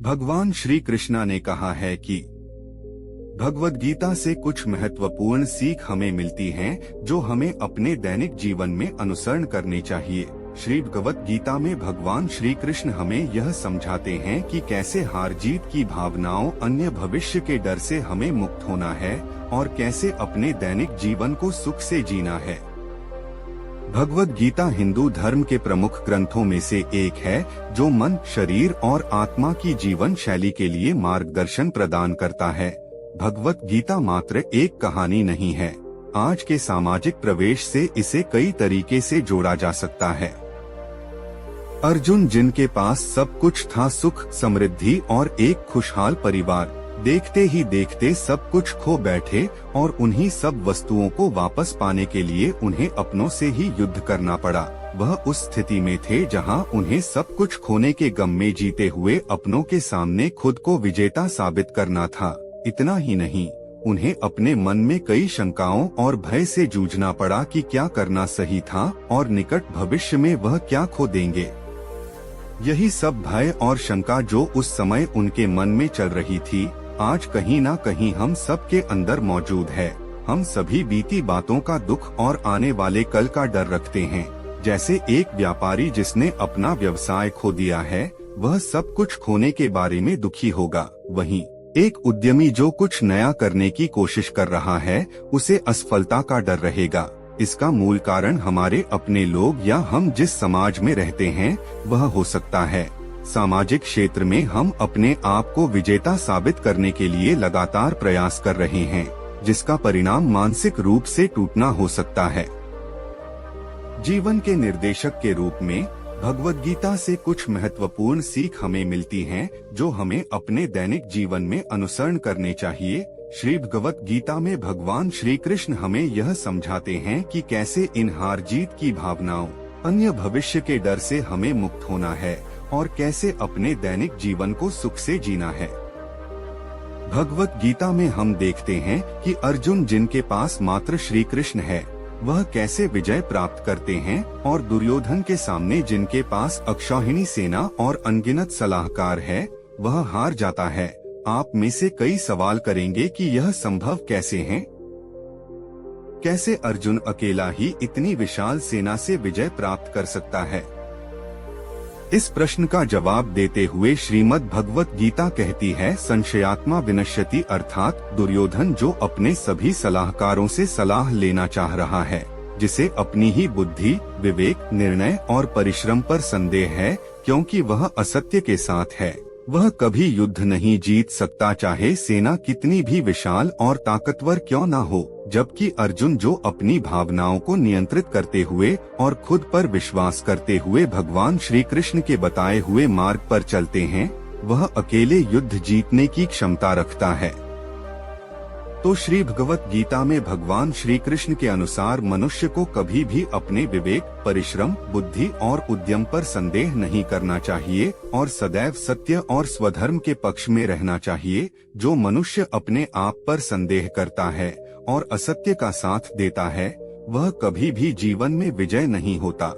भगवान श्री कृष्णा ने कहा है कि भगवद गीता से कुछ महत्वपूर्ण सीख हमें मिलती हैं जो हमें अपने दैनिक जीवन में अनुसरण करनी चाहिए। श्री भगवद गीता में भगवान श्री कृष्ण हमें यह समझाते हैं कि कैसे हार जीत की भावनाओं, अन्य भविष्य के डर से हमें मुक्त होना है और कैसे अपने दैनिक जीवन को सुख से जीना है। भगवद गीता हिंदू धर्म के प्रमुख ग्रंथों में से एक है जो मन, शरीर और आत्मा की जीवन शैली के लिए मार्गदर्शन प्रदान करता है। भगवद गीता मात्र एक कहानी नहीं है। आज के सामाजिक प्रवेश से इसे कई तरीके से जोड़ा जा सकता है। अर्जुन, जिनके पास सब कुछ था, सुख, समृद्धि और एक खुशहाल परिवार, देखते ही देखते सब कुछ खो बैठे और उन्हीं सब वस्तुओं को वापस पाने के लिए उन्हें अपनों से ही युद्ध करना पड़ा। वह उस स्थिति में थे जहां उन्हें सब कुछ खोने के गम में जीते हुए अपनों के सामने खुद को विजेता साबित करना था। इतना ही नहीं, उन्हें अपने मन में कई शंकाओं और भय से जूझना पड़ा कि क्या करना सही था और निकट भविष्य में वह क्या खो देंगे। यही सब भय और शंका जो उस समय उनके मन में चल रही थी, आज कहीं ना कहीं हम सब के अंदर मौजूद है। हम सभी बीती बातों का दुख और आने वाले कल का डर रखते हैं। जैसे एक व्यापारी जिसने अपना व्यवसाय खो दिया है, वह सब कुछ खोने के बारे में दुखी होगा। वहीं एक उद्यमी जो कुछ नया करने की कोशिश कर रहा है, उसे असफलता का डर रहेगा। इसका मूल कारण हमारे अपने लोग या हम जिस समाज में रहते हैं वह हो सकता है। सामाजिक क्षेत्र में हम अपने आप को विजेता साबित करने के लिए लगातार प्रयास कर रहे हैं, जिसका परिणाम मानसिक रूप से टूटना हो सकता है। जीवन के निर्देशक के रूप में भगवद गीता से कुछ महत्वपूर्ण सीख हमें मिलती हैं जो हमें अपने दैनिक जीवन में अनुसरण करने चाहिए। श्री भगवद गीता में भगवान श्री कृष्ण हमें यह समझाते हैं कि कैसे इन हार जीत की भावनाओं, अन्य भविष्य के डर से हमें मुक्त होना है और कैसे अपने दैनिक जीवन को सुख से जीना है। भगवद गीता में हम देखते हैं कि अर्जुन, जिनके पास मात्र श्री कृष्ण है, वह कैसे विजय प्राप्त करते हैं और दुर्योधन के सामने, जिनके पास अक्षौहिणी सेना और अनगिनत सलाहकार है, वह हार जाता है। आप में से कई सवाल करेंगे कि यह संभव कैसे है? कैसे अर्जुन अकेला ही इतनी विशाल सेना से विजय प्राप्त कर सकता है? इस प्रश्न का जवाब देते हुए श्रीमद् भगवत गीता कहती है, संशयात्मा विनश्यति, अर्थात दुर्योधन जो अपने सभी सलाहकारों से सलाह लेना चाह रहा है, जिसे अपनी ही बुद्धि, विवेक, निर्णय और परिश्रम पर संदेह है, क्योंकि वह असत्य के साथ है, वह कभी युद्ध नहीं जीत सकता, चाहे सेना कितनी भी विशाल और ताकतवर क्यों न हो। जबकि अर्जुन, जो अपनी भावनाओं को नियंत्रित करते हुए और खुद पर विश्वास करते हुए भगवान श्री कृष्ण के बताए हुए मार्ग पर चलते हैं, वह अकेले युद्ध जीतने की क्षमता रखता है। तो श्री भगवत गीता में भगवान श्री कृष्ण के अनुसार मनुष्य को कभी भी अपने विवेक, परिश्रम, बुद्धि और उद्यम पर संदेह नहीं करना चाहिए और सदैव सत्य और स्वधर्म के पक्ष में रहना चाहिए। जो मनुष्य अपने आप पर संदेह करता है और असत्य का साथ देता है, वह कभी भी जीवन में विजय नहीं होता।